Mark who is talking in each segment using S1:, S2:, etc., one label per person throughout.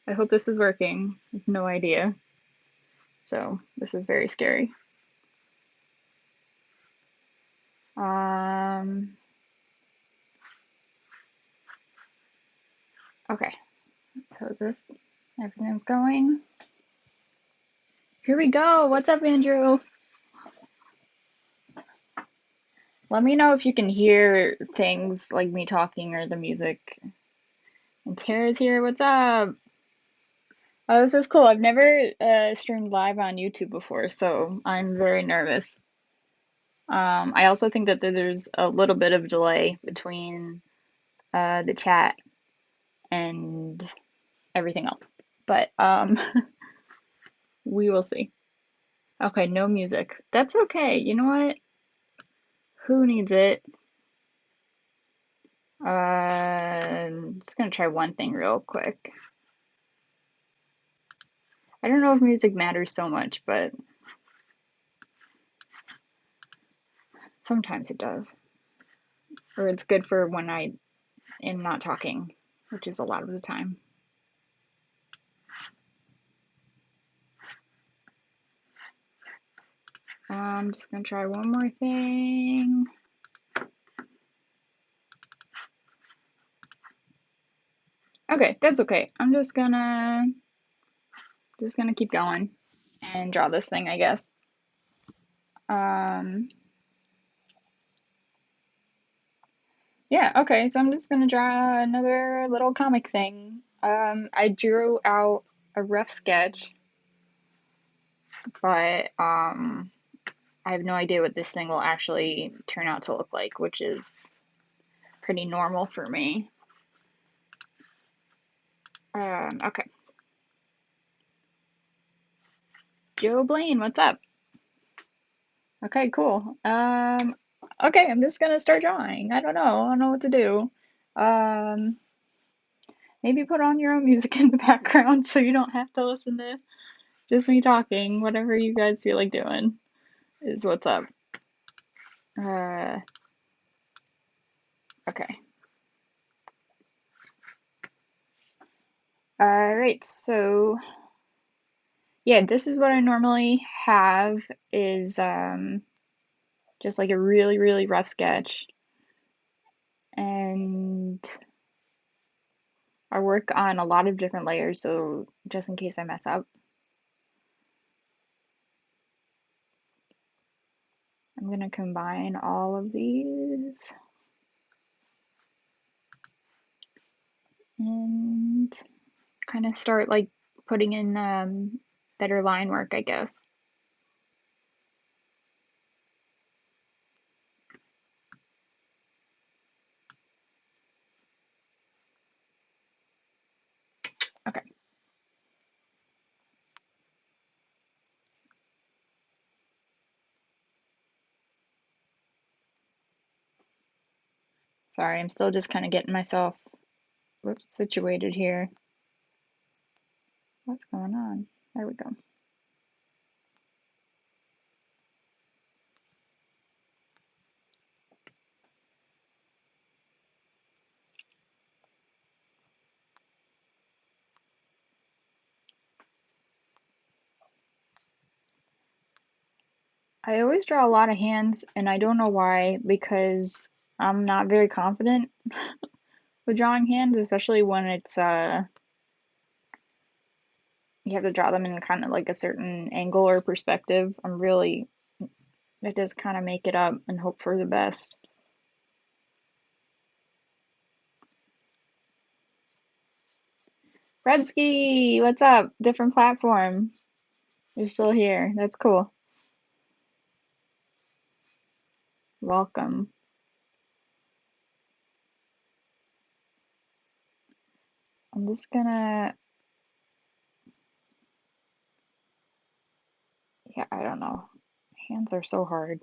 S1: I hope this is working. I have no idea. So this is very scary. Um, okay, so is this everything's going? Here we go. What's up, Andrew? Let me know if you can hear things like me talking or the music. And Tara's here. What's up? Oh, this is cool. I've never streamed live on YouTube before, so I'm very nervous. I also think that there's a little bit of delay between the chat and everything else, but we will see. Okay, no music. That's okay. You know what? Who needs it? I'm just gonna try one thing real quick. I don't know if music matters so much, but sometimes it does. Or it's good for when I am not talking, which is a lot of the time. I'm just gonna try one more thing. Okay, that's okay. I'm just gonna keep going and draw this thing, I guess. Um, yeah, okay, so I'm just gonna draw another little comic thing. I drew out a rough sketch, but I have no idea what this thing will actually turn out to look like, which is pretty normal for me. Okay. Joe Blaine, what's up? Okay, cool. Okay, I'm just gonna start drawing. I don't know. I don't know what to do. Um, Maybe put on your own music in the background so you don't have to listen to just me talking. Whatever you guys feel like doing is what's up. Uh, okay. All right, so yeah, this is what I normally have is just like a really, really rough sketch. And I work on a lot of different layers, so just in case I mess up, I'm gonna combine all of these and kind of start like putting in better line work, I guess. Okay. Sorry, I'm still just kind of getting myself situated here. What's going on? There we go. I always draw a lot of hands, and I don't know why, because I'm not very confident with drawing hands, especially when it's you have to draw them in kind of like a certain angle or perspective. I just kind of make it up and hope for the best. Redsky, what's up? Different platform. You're still here. That's cool. Welcome. I'm just gonna, yeah, I don't know. Hands are so hard.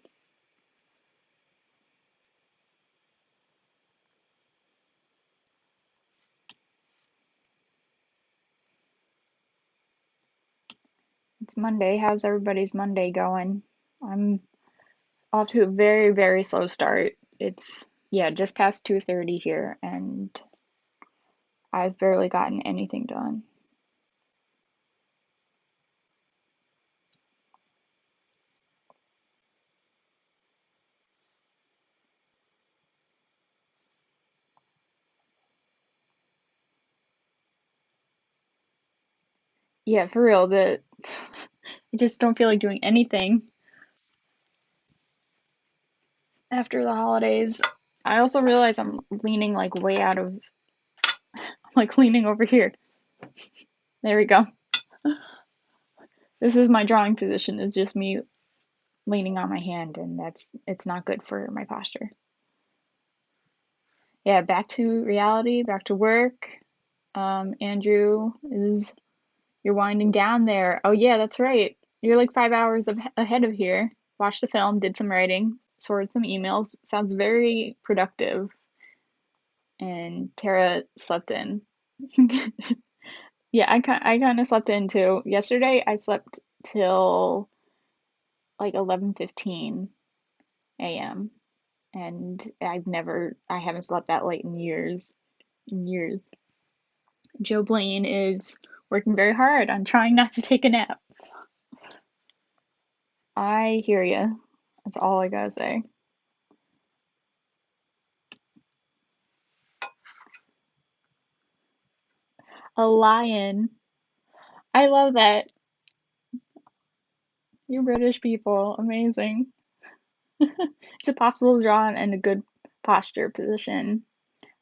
S1: It's Monday. How's everybody's Monday going? I'm off to a very, very slow start. It's, yeah, just past 2:30 here, and I've barely gotten anything done. Yeah, for real, the I just don't feel like doing anything after the holidays. I also realize I'm leaning like way out of like leaning over here. There we go. This is my drawing position, is just me leaning on my hand, and it's not good for my posture. Yeah, back to reality, back to work. Andrew, is you're winding down there. Oh yeah, that's right. You're like 5 hours ahead of here. Watched the film, did some writing, sorted some emails. Sounds very productive. And Tara slept in. Yeah, I kind of slept in too. Yesterday I slept till like 11:15 a.m. and I haven't slept that late in years. In years. Joe Blaine is working very hard on trying not to take a nap. I hear you. That's all I gotta say. A lion. I love that. You British people, amazing. Is it possible to draw in a good posture position?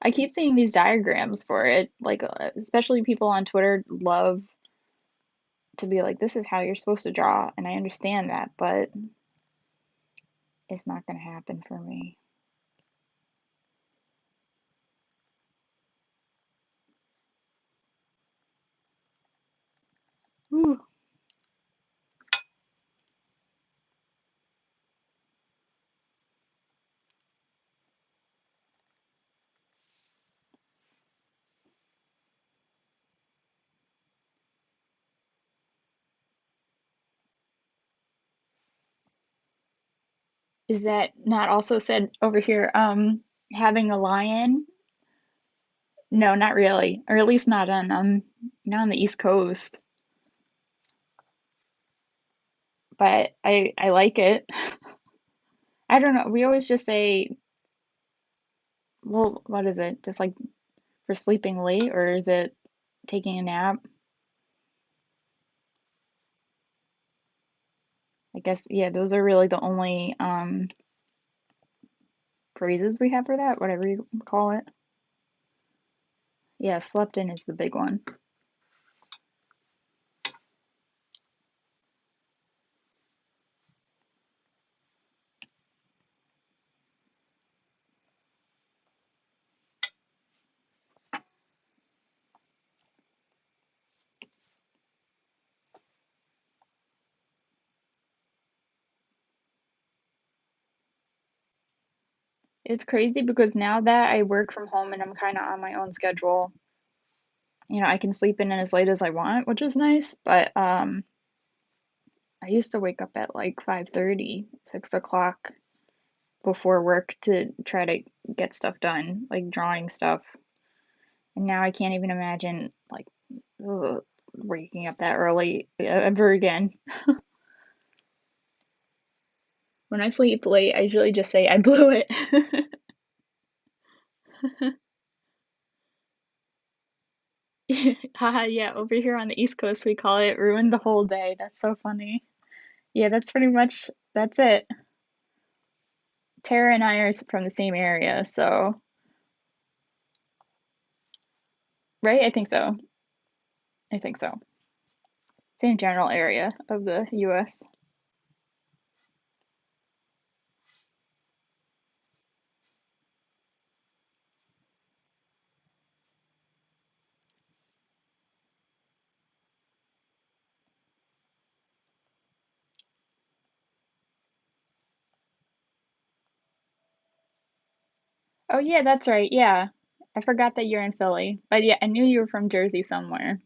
S1: I keep seeing these diagrams for it, like especially people on Twitter love to be like, this is how you're supposed to draw, and I understand that, but it's not gonna happen for me. Ooh. Is that not also said over here? Having a lion? No, not really, or at least not on the East Coast. But I like it. I don't know. We always just say, well, what is it? Just like for sleeping late, or is it taking a nap? I guess, yeah, those are really the only phrases we have for that, whatever you call it. Yeah, slept in is the big one. It's crazy because now that I work from home and I'm kind of on my own schedule, I can sleep in as late as I want, which is nice, but I used to wake up at like 5:30, 6 o'clock before work to try to get stuff done, like drawing stuff. And now I can't even imagine like ugh, waking up that early ever again. When I sleep late, I usually just say I blew it. Haha, yeah, over here on the East Coast, we call it ruined the whole day. That's so funny. Yeah, that's pretty much that's it. Tara and I are from the same area, so right? I think so. I think so. Same general area of the US. Oh yeah, that's right. Yeah. I forgot that you're in Philly. But yeah, I knew you were from Jersey somewhere.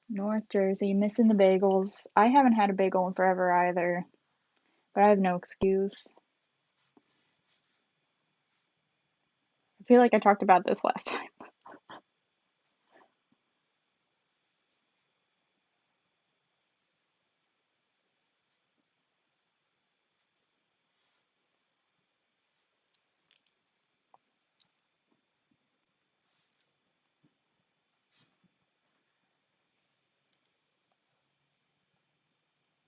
S1: North Jersey, missing the bagels. I haven't had a bagel in forever either, but I have no excuse. I feel like I talked about this last time.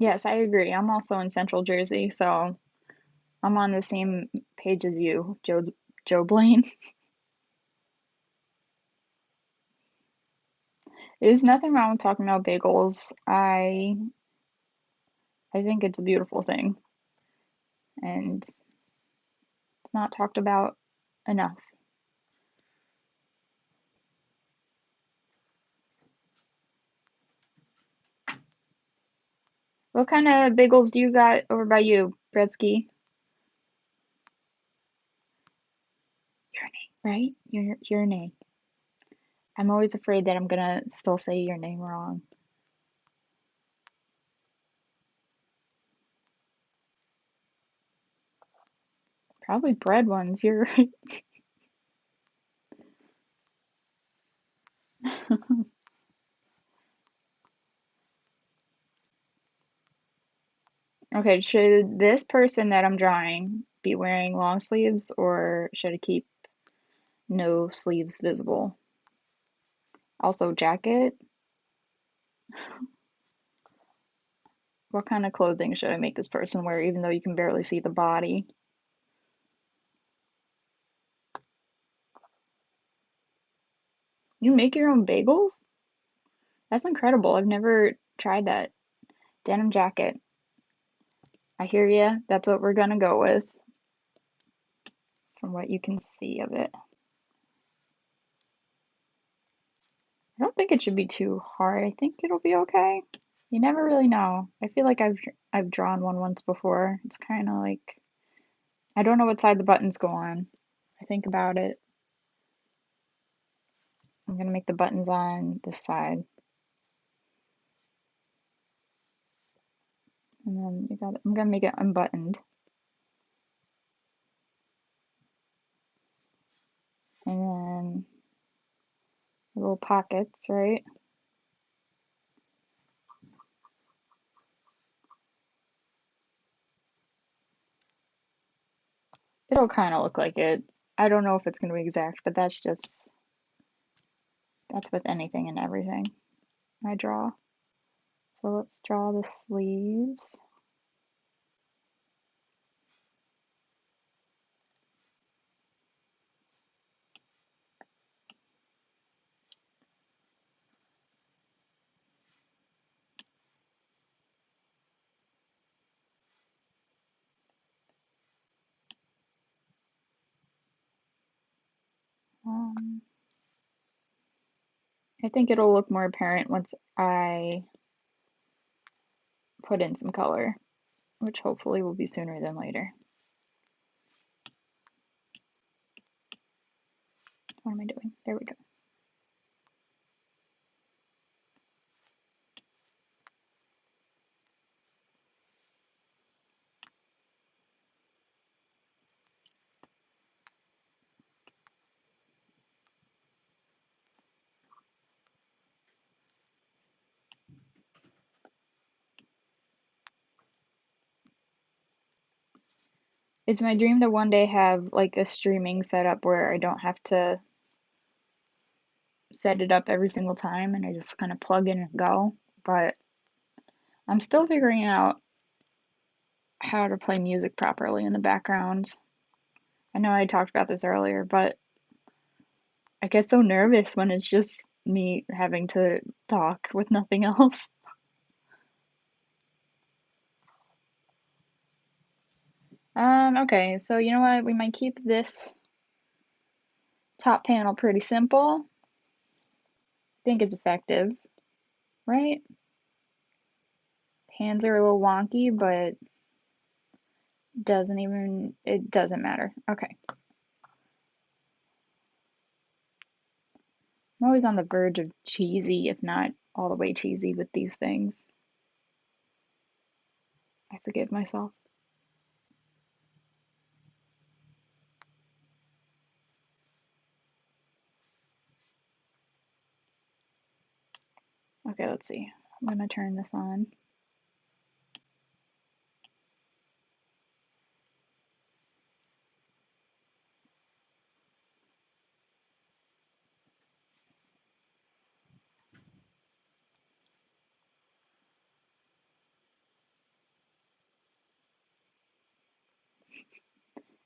S1: Yes, I agree. I'm also in Central Jersey, so I'm on the same page as you, Joe Blaine. There's nothing wrong with talking about bagels. I think it's a beautiful thing, and it's not talked about enough. What kind of bagels do you got over by you, Bredsky? Your name, right? Your name. I'm always afraid that I'm gonna still say your name wrong. Probably bread ones. You're right. Okay, should this person that I'm drawing be wearing long sleeves or should it keep no sleeves visible? Also, jacket. What kind of clothing should I make this person wear, even though you can barely see the body? You make your own bagels? That's incredible. I've never tried that. Denim jacket. I hear ya. That's what we're gonna go with, from what you can see of it. I don't think it should be too hard. I think it'll be okay. You never really know. I feel like I've drawn one once before. It's kind of like I don't know what side the buttons go on. I think about it. I'm gonna make the buttons on this side, and then I'm gonna make it unbuttoned, and then little pockets, right? It'll kind of look like it. I don't know if it's gonna be exact, but that's with anything and everything I draw. So let's draw the sleeves. Um, I think it'll look more apparent once I put in some color, which hopefully will be sooner than later. What am I doing? There we go. It's my dream to one day have like a streaming setup where I don't have to set it up every single time and I just kind of plug in and go. But I'm still figuring out how to play music properly in the background. I know I talked about this earlier, but I get so nervous when it's just me having to talk with nothing else. Okay, so you know what? We might keep this top panel pretty simple. I think it's effective, right? Hands are a little wonky, but it doesn't matter. Okay. I'm always on the verge of cheesy, if not all the way cheesy with these things. I forgive myself. Okay, let's see. I'm gonna turn this on.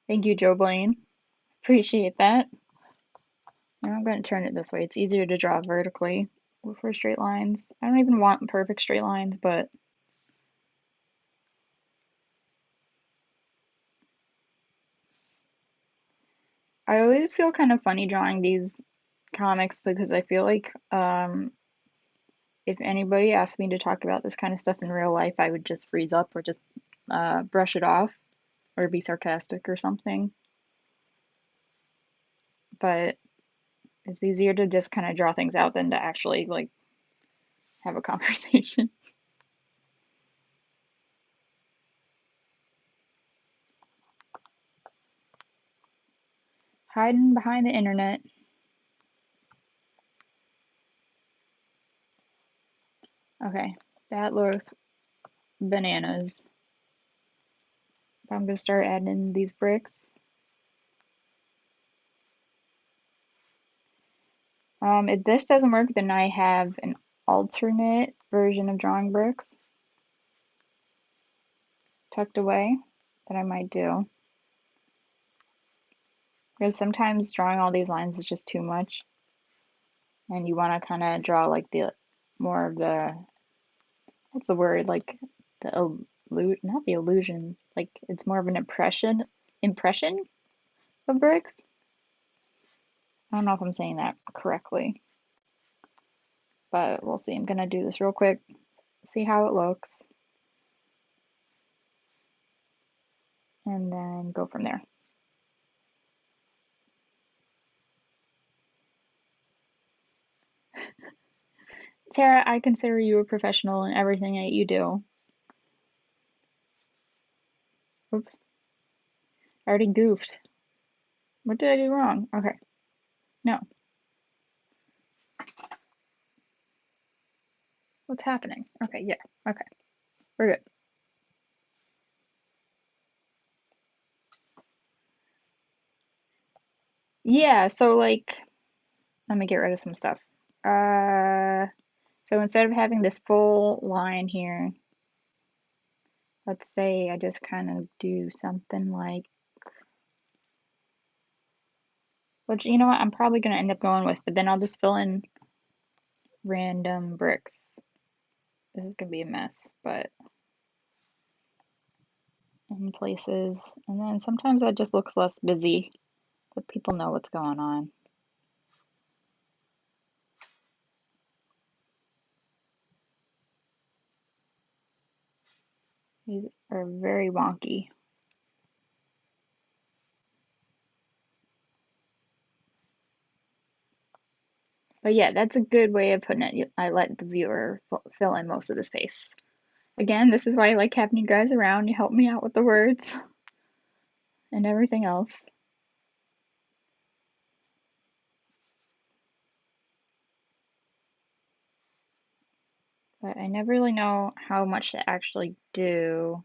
S1: Thank you, Joe Blaine. Appreciate that. Now I'm going to turn it this way. It's easier to draw vertically for straight lines. I don't even want perfect straight lines, but I always feel kind of funny drawing these comics because I feel like if anybody asked me to talk about this kind of stuff in real life, I would just freeze up or just brush it off or be sarcastic or something. But it's easier to just kind of draw things out than to actually like have a conversation. Hiding behind the internet. Okay, that looks bananas. I'm gonna start adding in these bricks. If this doesn't work, then I have an alternate version of drawing bricks tucked away that I might do. Because sometimes drawing all these lines is just too much, and you want to kind of draw like the more of the what's the word like the not the illusion, like it's more of an impression of bricks. I don't know if I'm saying that correctly, but we'll see. I'm gonna do this real quick, see how it looks, and then go from there. Tara, I consider you a professional in everything that you do. Oops, I already goofed. What did I do wrong? Okay, no. What's happening? Okay, yeah, okay, we're good. Yeah, so like, let me get rid of some stuff. Uh, so instead of having this full line here, let's say I just kind of do something like, which you know what, I'm probably gonna end up going with, but then I'll just fill in random bricks. This is gonna be a mess, but in places, and then sometimes that just looks less busy, but people know what's going on. These are very wonky. But yeah, that's a good way of putting it. I let the viewer fill in most of the space. Again, this is why I like having you guys around. You help me out with the words and everything else. But I never really know how much to actually do,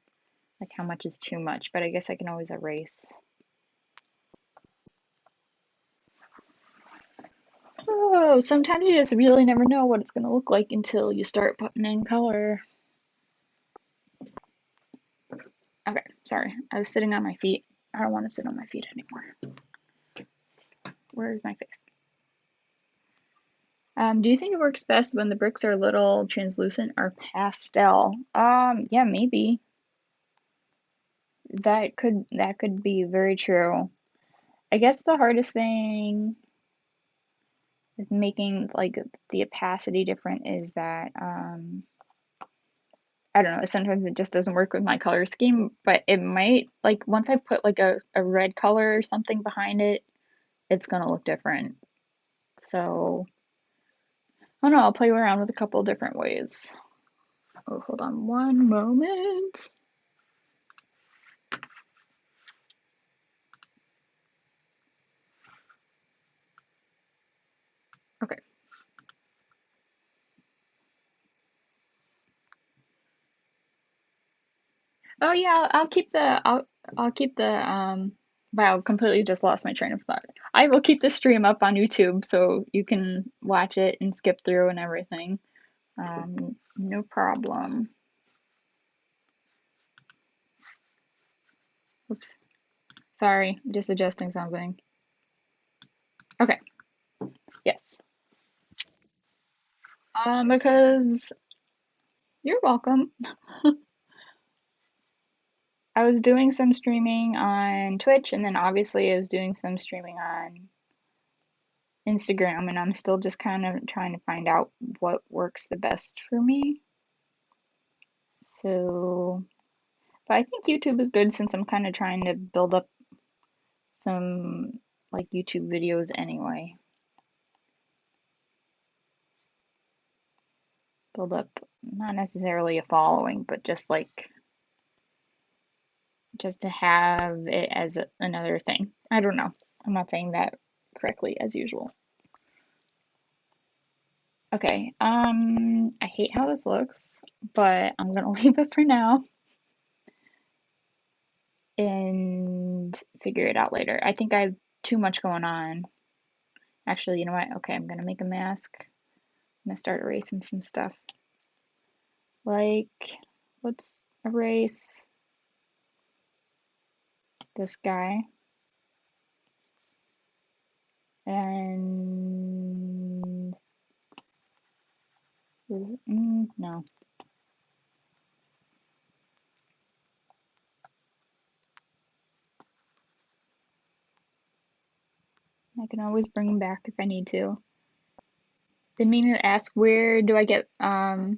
S1: like how much is too much, but I guess I can always erase. Oh, sometimes you just really never know what it's going to look like until you start putting in color. Okay, sorry. I was sitting on my feet. I don't want to sit on my feet anymore. Where's my face? Do you think it works best when the bricks are a little translucent or pastel? Yeah, maybe. That could be very true. I guess the hardest thing with making like the opacity different is that I don't know, sometimes it just doesn't work with my color scheme, but it might like once I put like a red color or something behind it, it's gonna look different. So I don't know, I'll play around with a couple different ways. Oh, hold on one moment. Okay. Oh yeah, I'll keep the wow, completely just lost my train of thought. I will keep the stream up on YouTube so you can watch it and skip through and everything. No problem. Oops. Sorry, I'm just adjusting something. Okay, yes. Because you're welcome. I was doing some streaming on Twitch, and then obviously I was doing some streaming on Instagram, and I'm still just kind of trying to find out what works the best for me. So, but I think YouTube is good since I'm kind of trying to build up some like YouTube videos anyway. Build up not necessarily a following, but just to have it as another thing. I don't know. I'm not saying that correctly as usual. Okay, I hate how this looks, but I'm gonna leave it for now and figure it out later. I think I have too much going on. Actually, you know what? Okay, I'm gonna make a mask. I'm gonna start erasing some stuff. Like, let's erase this guy. And no. I can always bring him back if I need to. Been meaning to ask, where do I get my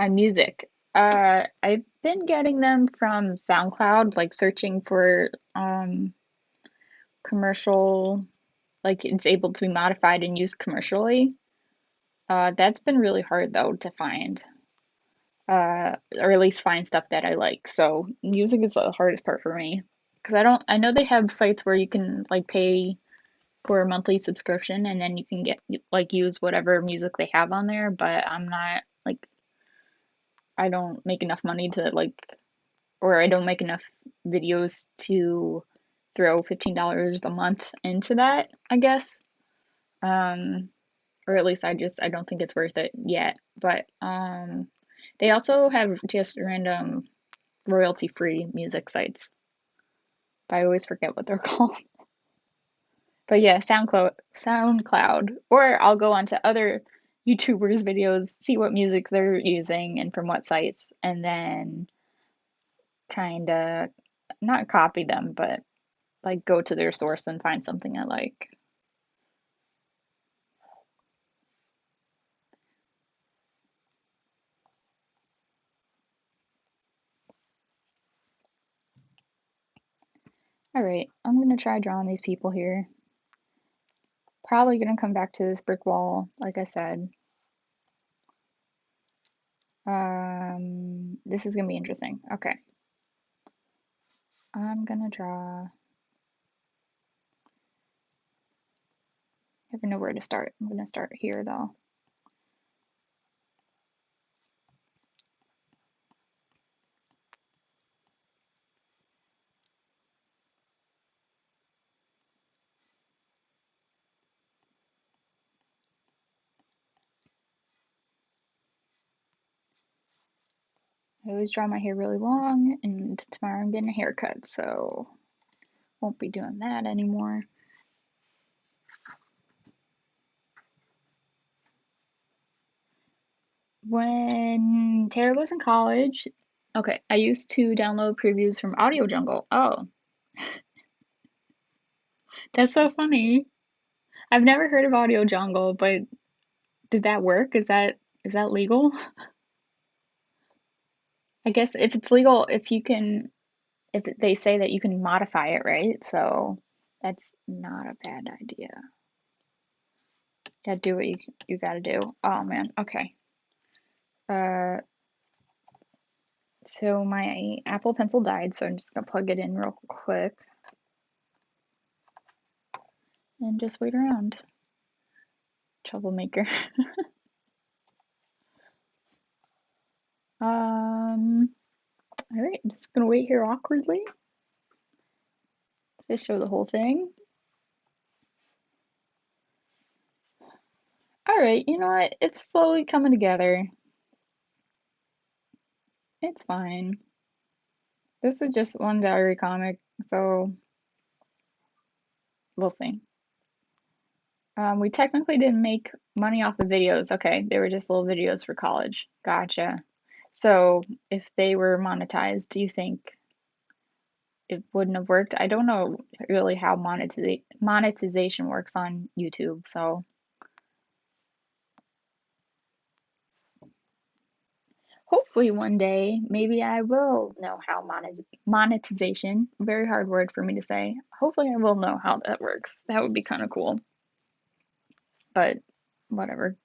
S1: music? I've been getting them from SoundCloud, like searching for commercial, like it's able to be modified and used commercially. That's been really hard though to find, or at least find stuff that I like. So music is the hardest part for me because I know they have sites where you can like pay for a monthly subscription and then you can get like use whatever music they have on there, but I'm not like I don't make enough money to like or I don't make enough videos to throw $15 a month into that, I guess. Um, or at least I don't think it's worth it yet. But they also have just random royalty-free music sites. But I always forget what they're called. But yeah, SoundCloud, or I'll go onto other YouTubers' videos, see what music they're using and from what sites, and then kind of not copy them, but like go to their source and find something I like. All right, I'm gonna try drawing these people here. Probably gonna come back to this brick wall, like I said. This is gonna be interesting. Okay, I'm gonna draw. I never know where to start. I'm gonna start here though. I always draw my hair really long, and tomorrow I'm getting a haircut, so won't be doing that anymore. When Tara was in college, okay, I used to download previews from Audio Jungle. Oh, that's so funny. I've never heard of Audio Jungle, but did that work? Is that legal? I guess if it's legal, if they say that you can modify it, right? So that's not a bad idea. Gotta do what you gotta do. Oh man, okay. Uh, so my Apple Pencil died, so I'm just gonna plug it in real quick and just wait around. Troublemaker. All right, I'm just gonna wait here awkwardly to show the whole thing. All right, you know what? It's slowly coming together. It's fine. This is just one diary comic, so we'll see. We technically didn't make money off the videos. Okay, they were just little videos for college. Gotcha. So if they were monetized, do you think it wouldn't have worked? I don't know really how monetization works on YouTube, so hopefully one day maybe I will know how monetization, very hard word for me to say. Hopefully I will know how that works. That would be kind of cool, but whatever.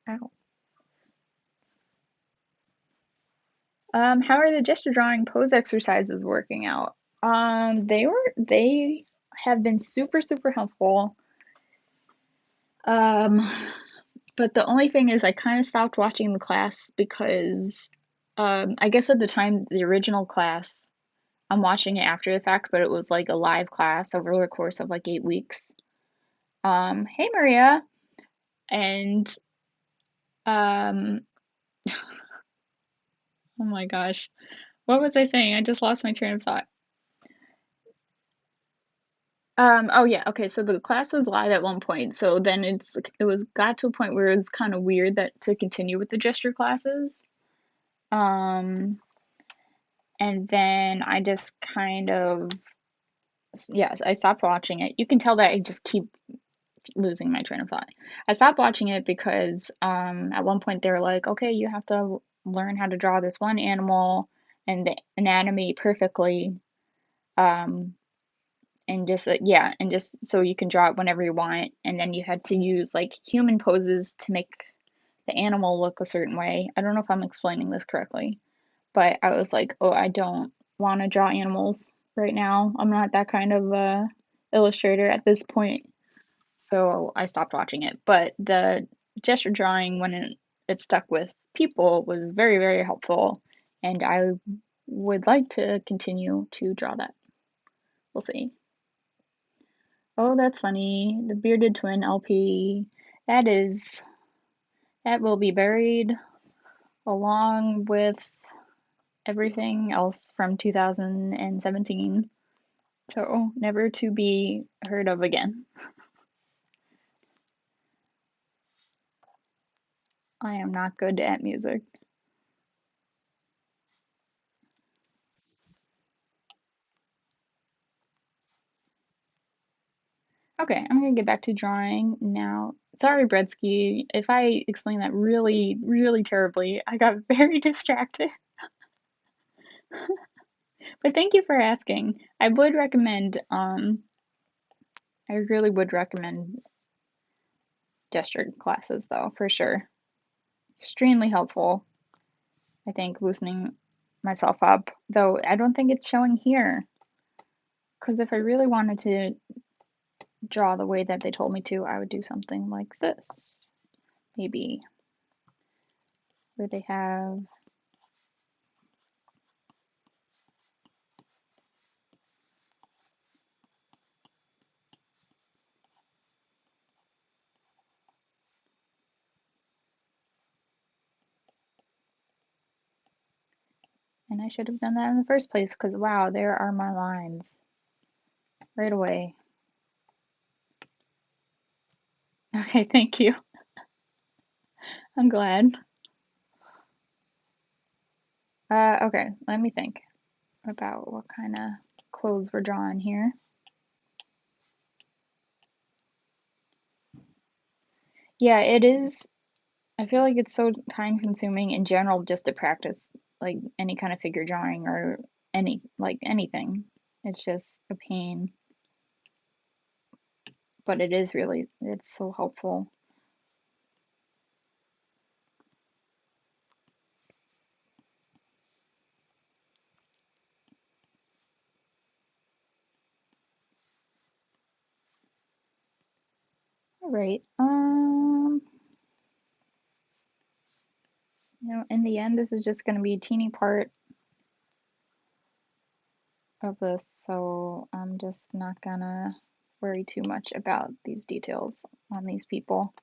S1: Ow. How are the gesture drawing pose exercises working out? They have been super, super helpful. Um, but the only thing is I kind of stopped watching the class because I guess at the time the original class, I'm watching it after the fact, but it was like a live class over the course of like 8 weeks. Hey Maria, and um, oh my gosh, what was I saying? I just lost my train of thought. Oh yeah, okay, so the class was live at one point, so then it was got to a point where it was kind of weird that to continue with the gesture classes. Um, and then I just kind of, yes, I stopped watching it. You can tell that I just keep losing my train of thought. I stopped watching it because at one point they were like, okay, you have to learn how to draw this one animal and the anatomy perfectly. Um, and just yeah, and just so you can draw it whenever you want, and then you had to use like human poses to make the animal look a certain way. I don't know if I'm explaining this correctly, but I was like, oh, I don't want to draw animals right now. I'm not that kind of illustrator at this point, so I stopped watching it. But the gesture drawing when it stuck with people was very, very helpful, and I would like to continue to draw that. We'll see. Oh, that's funny. The bearded twin LP. That is, that will be buried along with everything else from 2017. So, never to be heard of again. I am not good at music. Okay, I'm gonna get back to drawing now. Sorry, Bredsky, if I explained that really, really terribly. I got very distracted. But thank you for asking. I really would recommend gesture classes though, for sure. Extremely helpful. I think loosening myself up, though I don't think it's showing here. Because if I really wanted to draw the way that they told me to, I would do something like this. Maybe where they have, and I should have done that in the first place because wow, there are my lines right away. Okay, thank you. I'm glad. Okay, let me think about what kind of clothes we're drawing here. Yeah, it is. I feel like it's so time consuming in general just to practice like any kind of figure drawing or anything. It's just a pain, but it's so helpful. All right. In the end, this is just going to be a teeny part of this, so I'm just not gonna worry too much about these details on these people.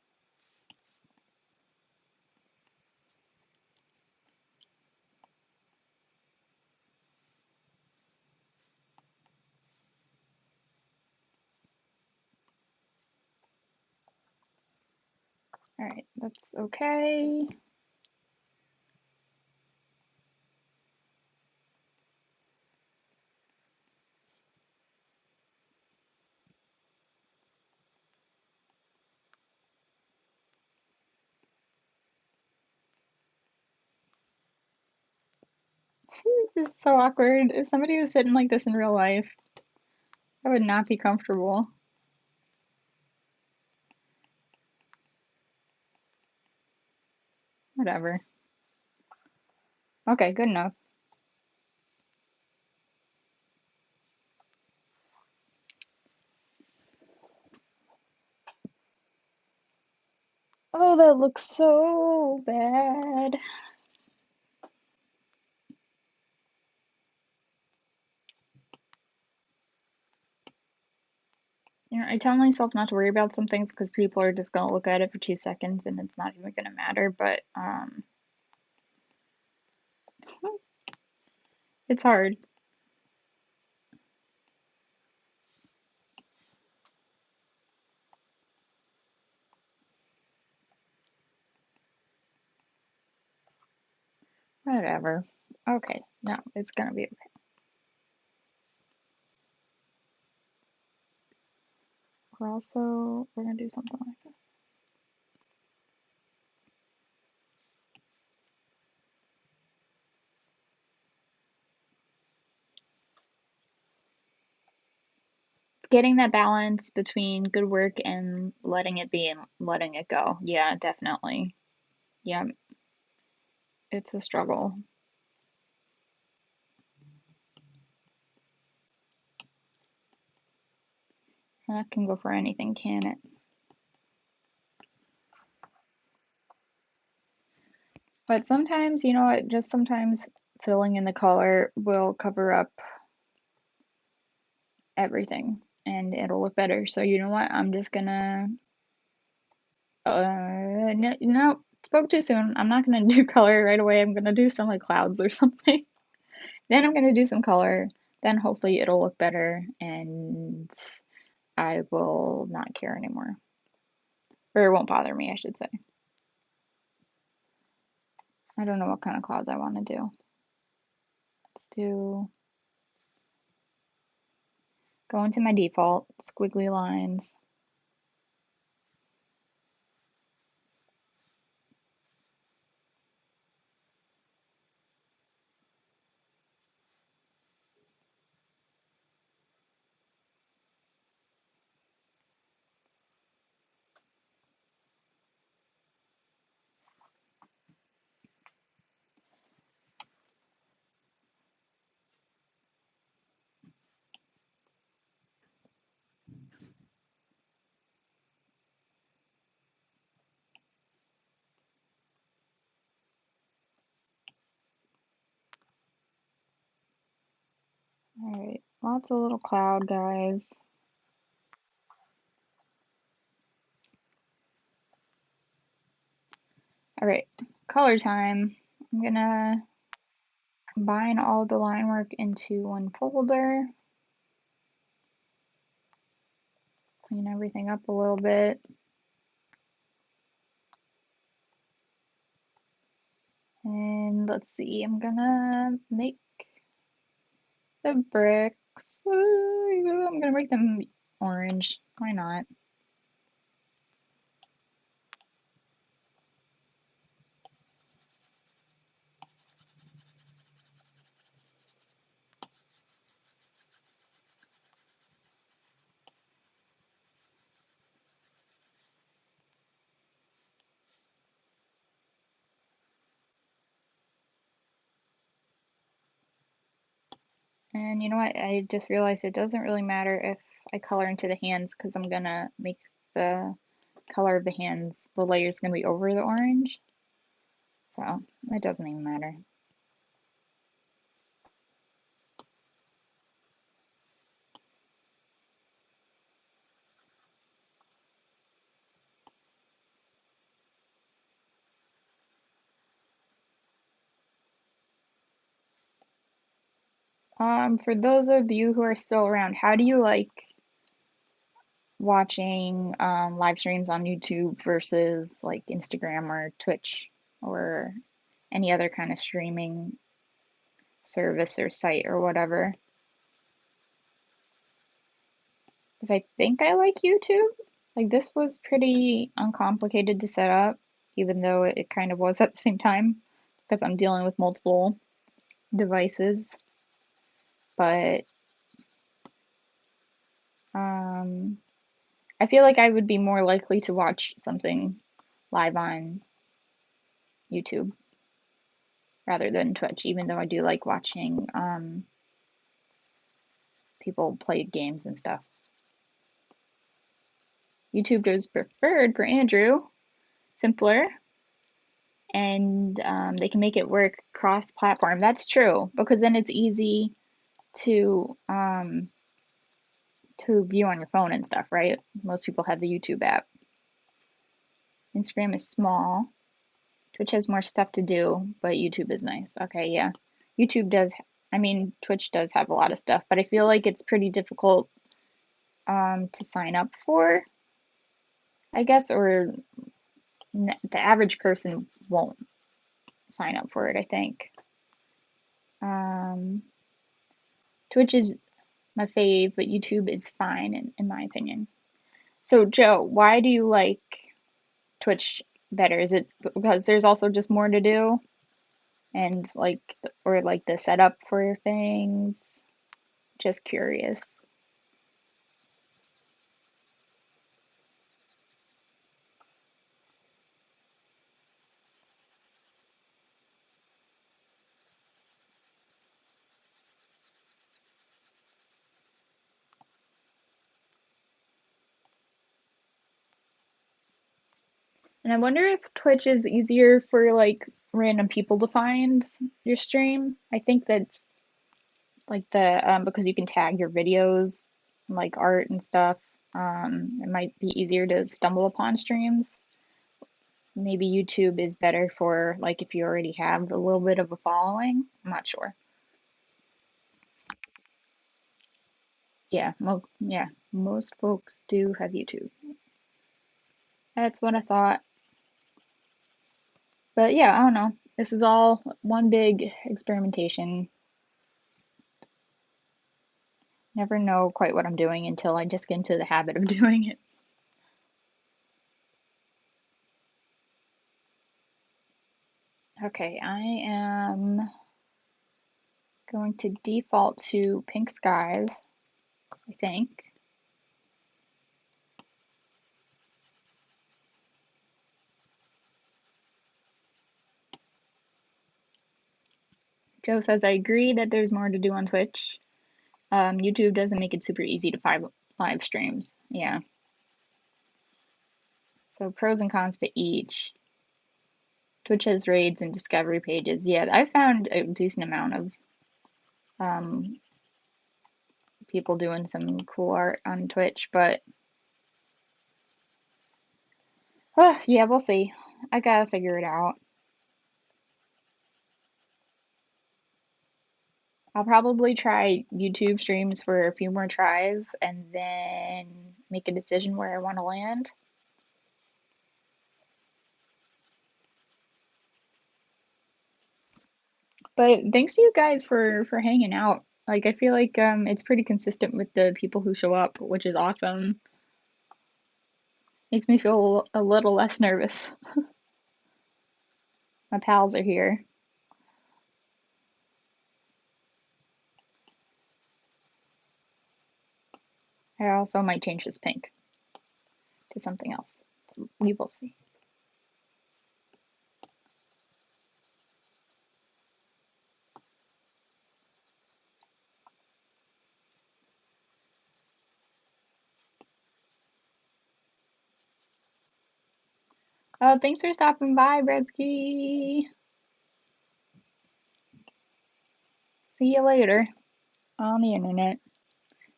S1: All right, that's okay. This is so awkward. If somebody was sitting like this in real life, I would not be comfortable. Whatever. Okay, good enough. Oh, that looks so bad. You know, I tell myself not to worry about some things because people are just gonna look at it for 2 seconds and it's not even gonna matter, but it's hard. Whatever. Okay, no, it's gonna be okay. We're gonna do something like this. Getting that balance between good work and letting it be and letting it go. Yeah, definitely. Yeah, it's a struggle. That can go for anything, can it? But sometimes, you know what, just sometimes filling in the color will cover up everything and it'll look better. So you know what? I'm just gonna no, no, spoke too soon. I'm not gonna do color right away. I'm gonna do some like clouds or something. Then I'm gonna do some color. Then hopefully it'll look better and I will not care anymore. Or it won't bother me, I should say. I don't know what kind of clouds I want to do. Let's do go into my default squiggly lines. Alright, lots of little cloud guys. Alright, color time. I'm gonna combine all the line work into one folder, clean everything up a little bit, and let's see, I'm gonna make the bricks. I'm gonna make them orange. Why not? And you know what? I just realized it doesn't really matter if I color into the hands because I'm gonna make the color of the hands, the layer is gonna be over the orange. So it doesn't even matter. For those of you who are still around, how do you like watching live streams on YouTube versus like Instagram or Twitch or any other kind of streaming service or site or whatever. Because I think I like YouTube. Like this was pretty uncomplicated to set up, even though it kind of was at the same time, because I'm dealing with multiple devices. But um, I feel like I would be more likely to watch something live on YouTube rather than Twitch, even though I do like watching people play games and stuff. YouTube is preferred for Andrew, simpler, and they can make it work cross-platform. That's true because then it's easy to to view on your phone and stuff, right? Most people have the YouTube app. Instagram is small. Twitch has more stuff to do, but YouTube is nice. Okay, yeah. YouTube does, I mean, Twitch does have a lot of stuff, but I feel like it's pretty difficult to sign up for, I guess, or the average person won't sign up for it, I think. Um, Twitch is my fave, but YouTube is fine in my opinion. So, Joe, why do you like Twitch better? Is it because there's also just more to do and like, or like the setup for things? Just curious. And I wonder if Twitch is easier for like random people to find your stream. I think that's like the because you can tag your videos like art and stuff. It might be easier to stumble upon streams. Maybe YouTube is better for like if you already have a little bit of a following. I'm not sure. Yeah, most folks do have YouTube. That's what I thought. But yeah, I don't know. This is all one big experimentation. Never know quite what I'm doing until I just get into the habit of doing it. Okay, I am going to default to pink skies, I think. Joe says, I agree that there's more to do on Twitch. YouTube doesn't make it super easy to find live streams. Yeah. So pros and cons to each. Twitch has raids and discovery pages. Yeah, I found a decent amount of um, people doing some cool art on Twitch, but yeah, we'll see. I gotta figure it out. I'll probably try YouTube streams for a few more tries and then make a decision where I want to land. But thanks to you guys for hanging out. Like I feel like it's pretty consistent with the people who show up, which is awesome. Makes me feel a little less nervous. My pals are here. I also might change this pink to something else. We will see. Thanks for stopping by, Bredsky. See you later on the internet.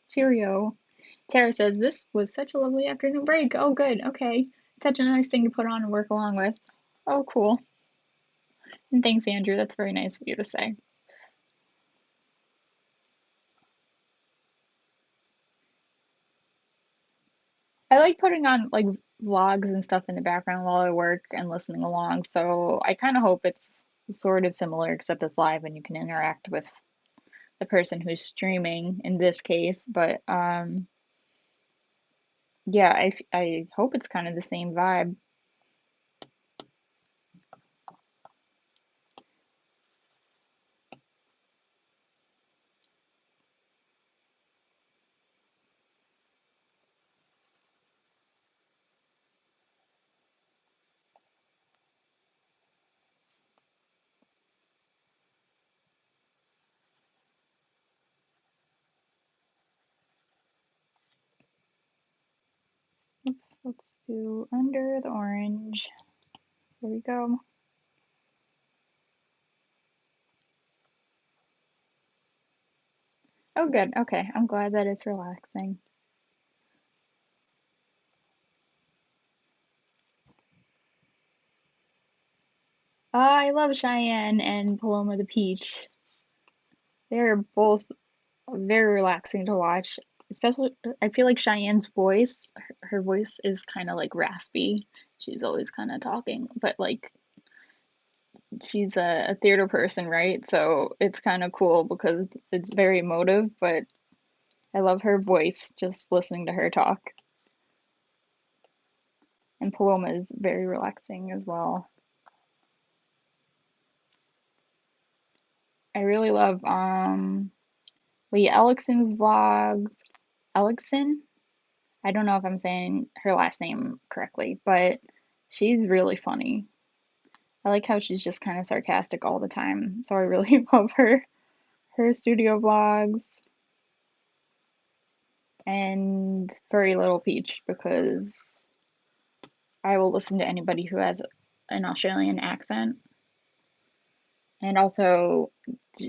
S1: Cheerio. Tara says, this was such a lovely afternoon break. Oh, good. Okay. Such a nice thing to put on and work along with. Oh, cool. And thanks, Andrew. That's very nice of you to say. I like putting on like vlogs and stuff in the background while I work and listening along. So I kind of hope it's sort of similar, except it's live and you can interact with the person who's streaming in this case. But yeah, I hope it's kind of the same vibe. Oops, let's do under the orange. There we go. Oh, good. Okay, I'm glad that it's relaxing. I love Cheyenne and Paloma the Peach. They're both very relaxing to watch. Especially, I feel like Cheyenne's voice, her voice is kind of like raspy. She's always kind of talking, but like she's a theater person, right? So it's kind of cool because it's very emotive, but I love her voice just listening to her talk. And Paloma is very relaxing as well. I really love Lee Ellickson's vlogs. Ellickson? I don't know if I'm saying her last name correctly, but she's really funny. I like how she's just kind of sarcastic all the time. So I really love her studio vlogs and Furry Little Peach because I will listen to anybody who has an Australian accent. And also,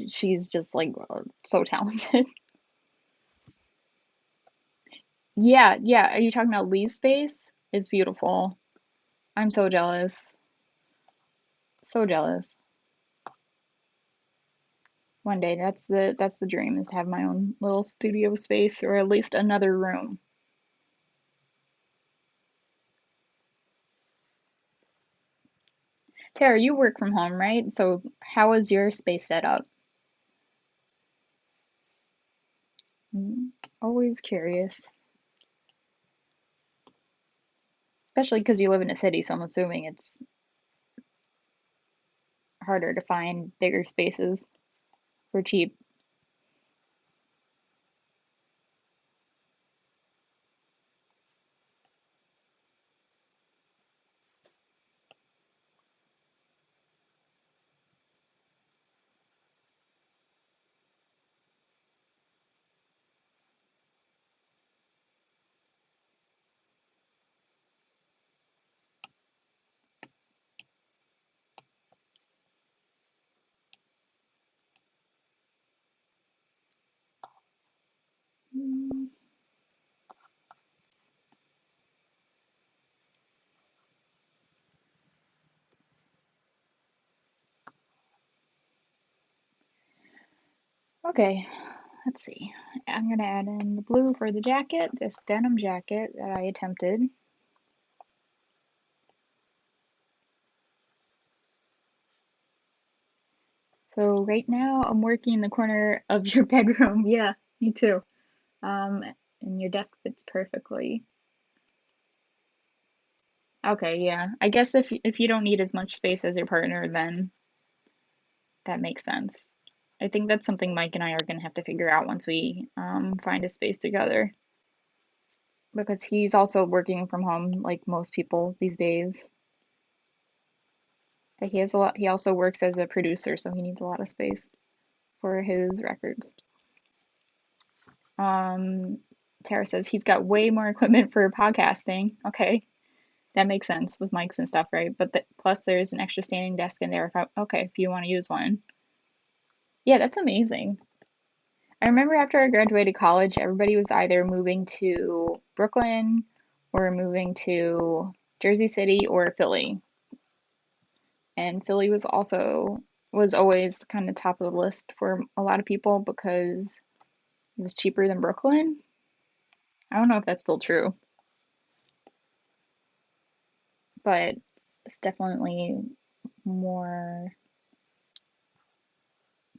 S1: she's just like so talented. Yeah, yeah. Are you talking about Lee's space? It's beautiful. I'm so jealous. So jealous. One day, that's the dream is to have my own little studio space or at least another room. Tara, you work from home, right? So how is your space set up? Mm, always curious, especially because you live in a city, so I'm assuming it's harder to find bigger spaces for cheap. Mm, okay, let's see. I'm gonna add in the blue for the jacket, this denim jacket that I attempted. So right now I'm working in the corner of your bedroom. Yeah, me too. Um, and your desk fits perfectly. Okay, yeah. I guess if you don't need as much space as your partner, then that makes sense. I think that's something Mike and I are gonna have to figure out once we find a space together. Because he's also working from home like most people these days. But he has a lot, he also works as a producer, so he needs a lot of space for his records. Um, Tara says he's got way more equipment for podcasting. Okay, that makes sense with mics and stuff, right? But plus, there's an extra standing desk in there. Okay, if you want to use one. Yeah, that's amazing. I remember after I graduated college, everybody was either moving to Brooklyn or moving to Jersey City or Philly. And Philly was always kind of top of the list for a lot of people because it was cheaper than Brooklyn. I don't know if that's still true. but it's definitely more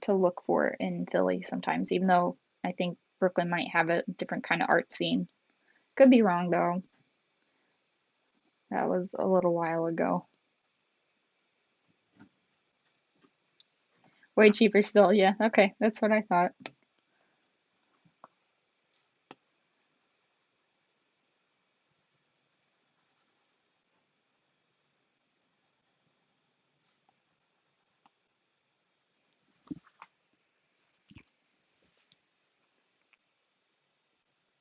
S1: to look for in Philly sometimes, even though I think Brooklyn might have a different kind of art scene. Could be wrong though. That was a little while ago. Way cheaper still, yeah. Okay, that's what I thought.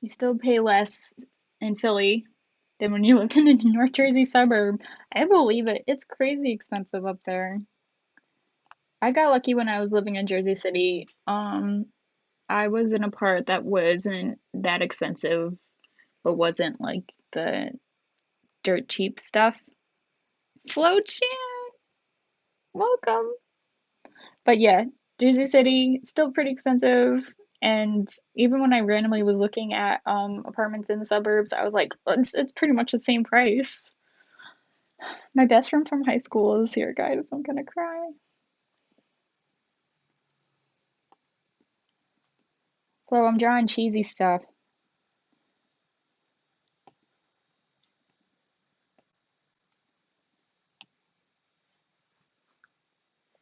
S1: You still pay less in Philly than when you lived in a North Jersey suburb. I believe it. It's crazy expensive up there. I got lucky when I was living in Jersey City. I was in a part that wasn't that expensive, but wasn't like the dirt cheap stuff. Flo Chan, welcome. But yeah, Jersey City still pretty expensive. And even when I randomly was looking at apartments in the suburbs, I was like, it's pretty much the same price. My best friend from high school is here, guys. I'm gonna cry. So I'm drawing cheesy stuff.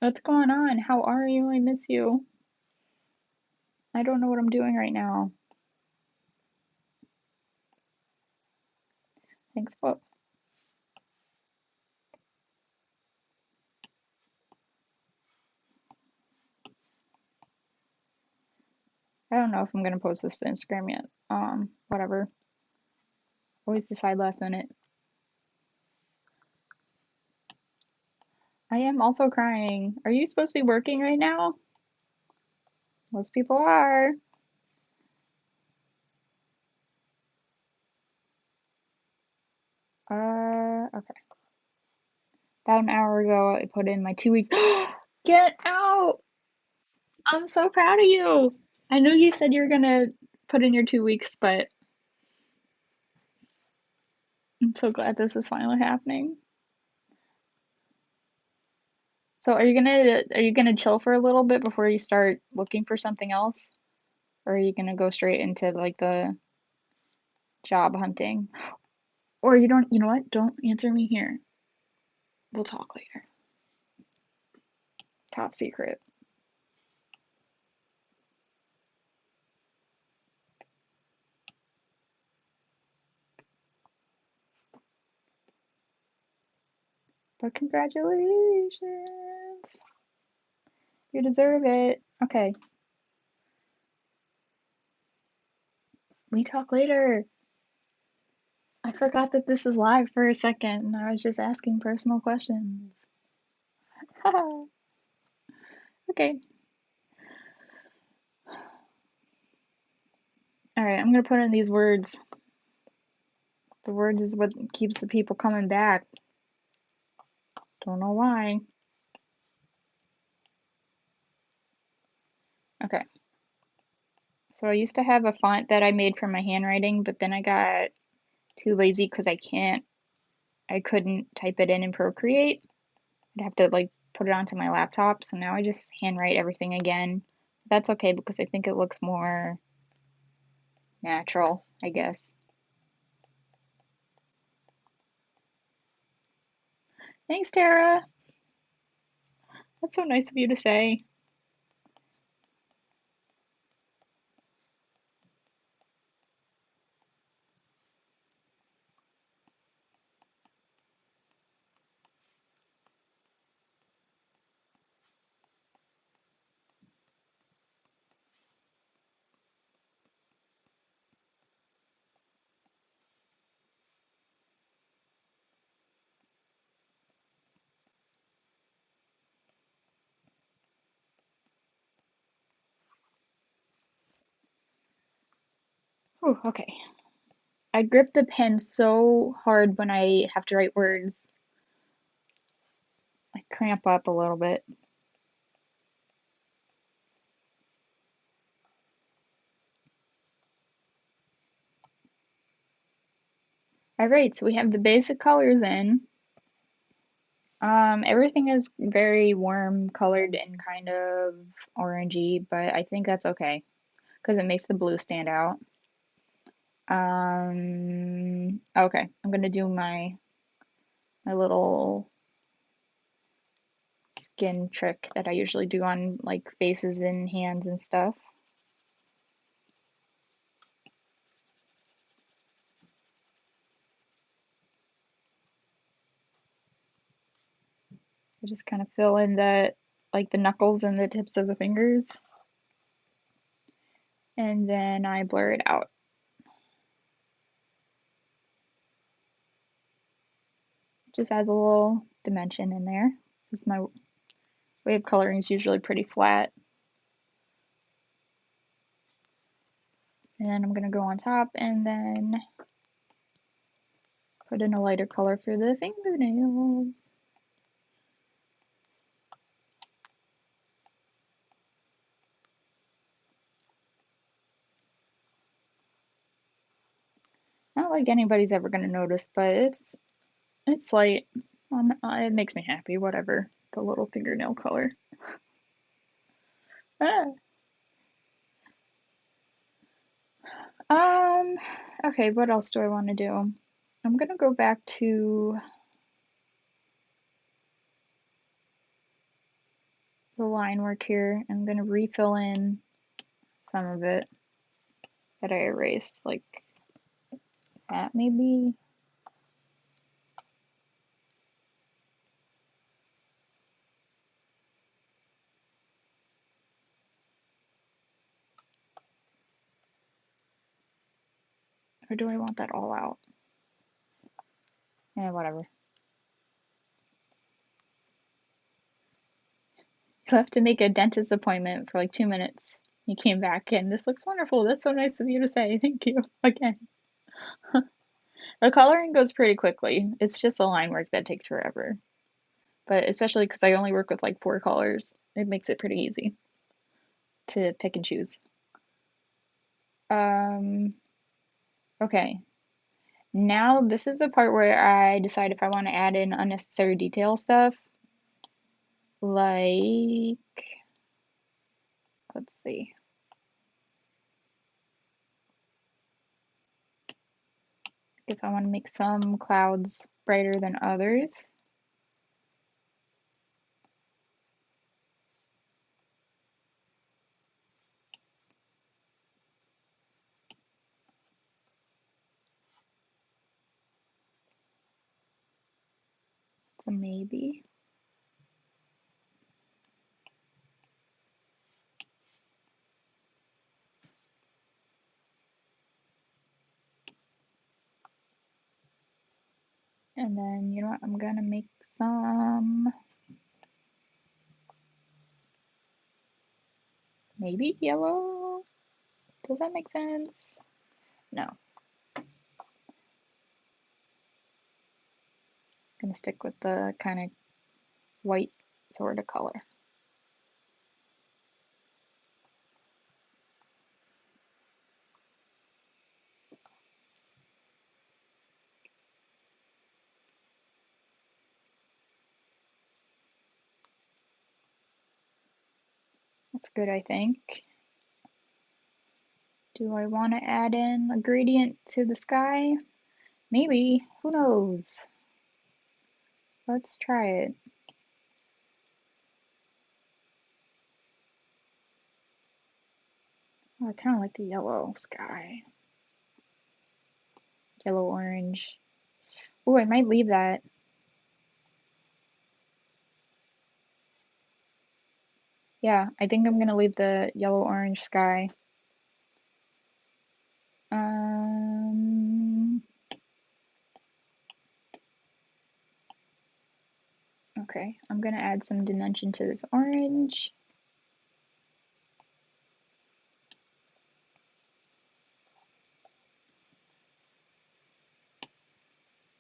S1: What's going on? How are you? I miss you. I don't know what I'm doing right now. Thanks, but I don't know if I'm gonna post this to Instagram yet. Whatever. Always decide last minute. I am also crying. Are you supposed to be working right now? Most people are. Okay. About an hour ago, I put in my 2 weeks. Get out! I'm so proud of you. I knew you said you were gonna put in your 2 weeks, but I'm so glad this is finally happening. So are you gonna chill for a little bit before you start looking for something else? Or are you gonna go straight into like the job hunting? Or you know what? Don't answer me here. We'll talk later. Top secret. But congratulations. You deserve it. Okay, we talk later. I forgot that this is live for a second and I was just asking personal questions. Okay. All right, I'm gonna put in these words. The words is what keeps the people coming back. Don't know why. Okay. So I used to have a font that I made for my handwriting, but then I got too lazy because I couldn't type it in Procreate. I'd have to like put it onto my laptop. So now I just handwrite everything again. That's okay because I think it looks more natural, I guess. Thanks, Tara. That's so nice of you to say. Whew, okay. I grip the pen so hard when I have to write words. I cramp up a little bit. All right, so we have the basic colors in. Everything is very warm colored and kind of orangey, but I think that's okay because it makes the blue stand out. Okay, I'm gonna do my little skin trick that I usually do on like faces and hands and stuff. I just kind of fill in like the knuckles and the tips of the fingers, and then I blur it out. Just adds a little dimension in there. Because my way of coloring is usually pretty flat. And then I'm gonna go on top and then put in a lighter color for the fingernails. Not like anybody's ever gonna notice, but it's light. It makes me happy. Whatever. The little fingernail color. Ah. Um. Okay. What else do I want to do? I'm gonna go back to the line work here. I'm gonna refill in some of it that I erased, like that maybe. Or do I want that all out? Yeah, whatever. You'll have to make a dentist appointment for like 2 minutes. You came back and this looks wonderful. That's so nice of you to say. Thank you again. The coloring goes pretty quickly. It's just the line work that takes forever. But especially because I only work with like 4 colors, it makes it pretty easy to pick and choose. Um, okay. Now this is the part where I decide if I want to add in unnecessary detail stuff. Like, let's see. If I want to make some clouds brighter than others. It's a maybe. And then, you know what, I'm gonna make some maybe yellow. Does that make sense? No. I'm gonna stick with the kind of white sort of color. That's good, I think. Do I want to add in a gradient to the sky? Maybe. Who knows? Let's try it. Oh, I kind of like the yellow sky. Yellow orange. Oh, I might leave that. Yeah, I think I'm gonna leave the yellow orange sky. Um, okay, I'm gonna add some dimension to this orange.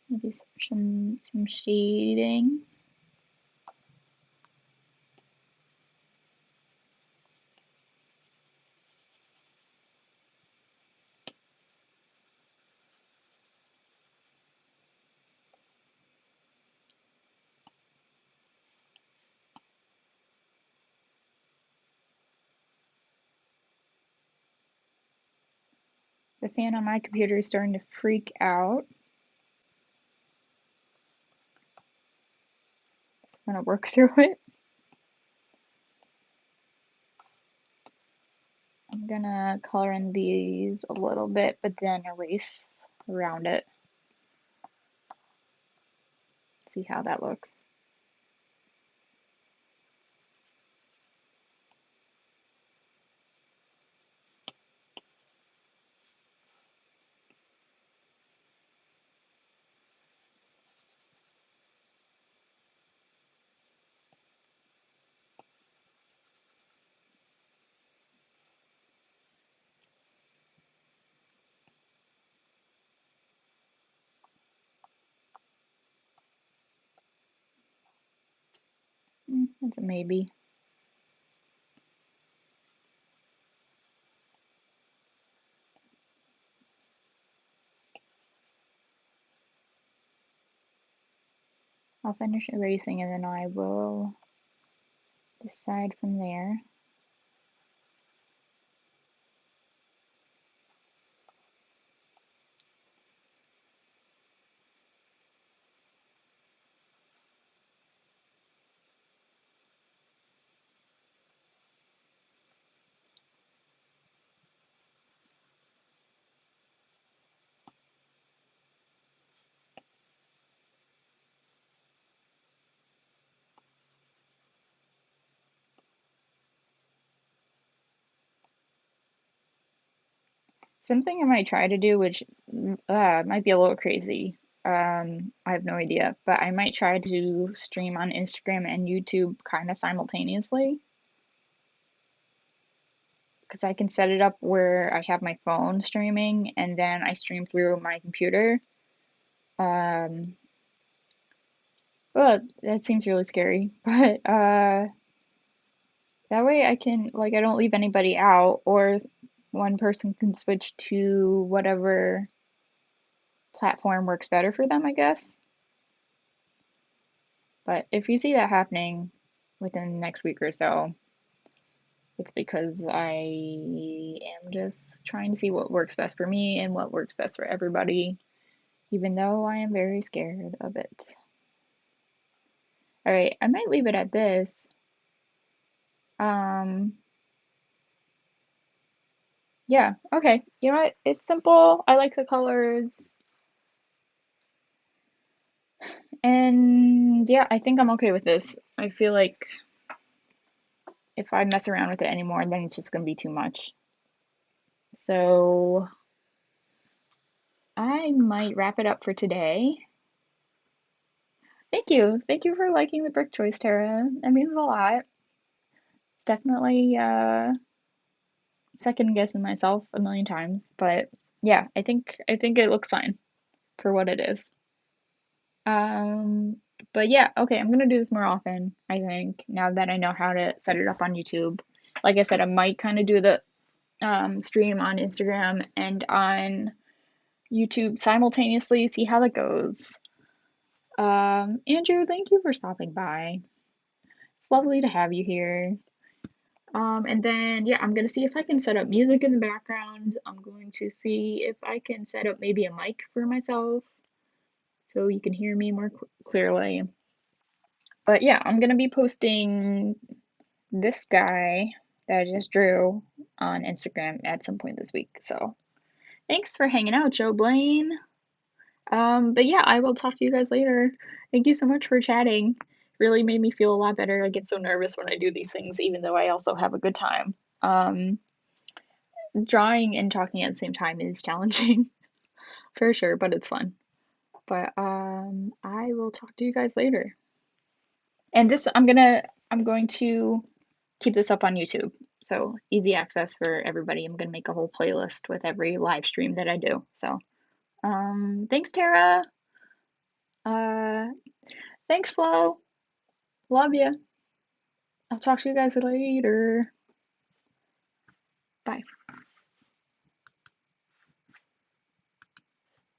S1: Maybe some shading. The fan on my computer is starting to freak out. So I'm gonna work through it. I'm gonna color in these a little bit, but then erase around it. See how that looks. That's a maybe. I'll finish erasing and then I will decide from there. Something I might try to do, which might be a little crazy. I have no idea, but I might try to stream on Instagram and YouTube kind of simultaneously because I can set it up where I have my phone streaming and then I stream through my computer. Um, well, that seems really scary, but that way I can, like, I don't leave anybody out, or one person can switch to whatever platform works better for them, I guess. But if you see that happening within the next week or so, it's because I am just trying to see what works best for me and what works best for everybody, even though I am very scared of it. All right, I might leave it at this. Um, yeah, okay. You know what? It's simple. I like the colors. And yeah, I think I'm okay with this. I feel like if I mess around with it anymore, then it's just gonna be too much. So I might wrap it up for today. Thank you. Thank you for liking the brick choice, Tara. That means a lot. It's definitely second guessing myself a million times, but yeah, I think it looks fine for what it is. Um, but yeah, okay, I'm gonna do this more often, I think, now that I know how to set it up on YouTube. Like I said, I might kind of do the stream on Instagram and on YouTube simultaneously, see how that goes. Andrew, thank you for stopping by. It's lovely to have you here. And then, yeah, I'm gonna see if I can set up music in the background. I'm going to see if I can set up maybe a mic for myself so you can hear me more clearly. But yeah, I'm gonna be posting this guy that I just drew on Instagram at some point this week. So thanks for hanging out, Joe Blaine. But yeah, I will talk to you guys later. Thank you so much for chatting. Really made me feel a lot better. I get so nervous when I do these things, even though I also have a good time. Drawing and talking at the same time is challenging for sure, but it's fun. But I will talk to you guys later. And this I'm going to keep this up on YouTube. So easy access for everybody. I'm gonna make a whole playlist with every live stream that I do. So thanks Tara. Uh thanks Flo. Love you. I'll talk to you guys later. Bye.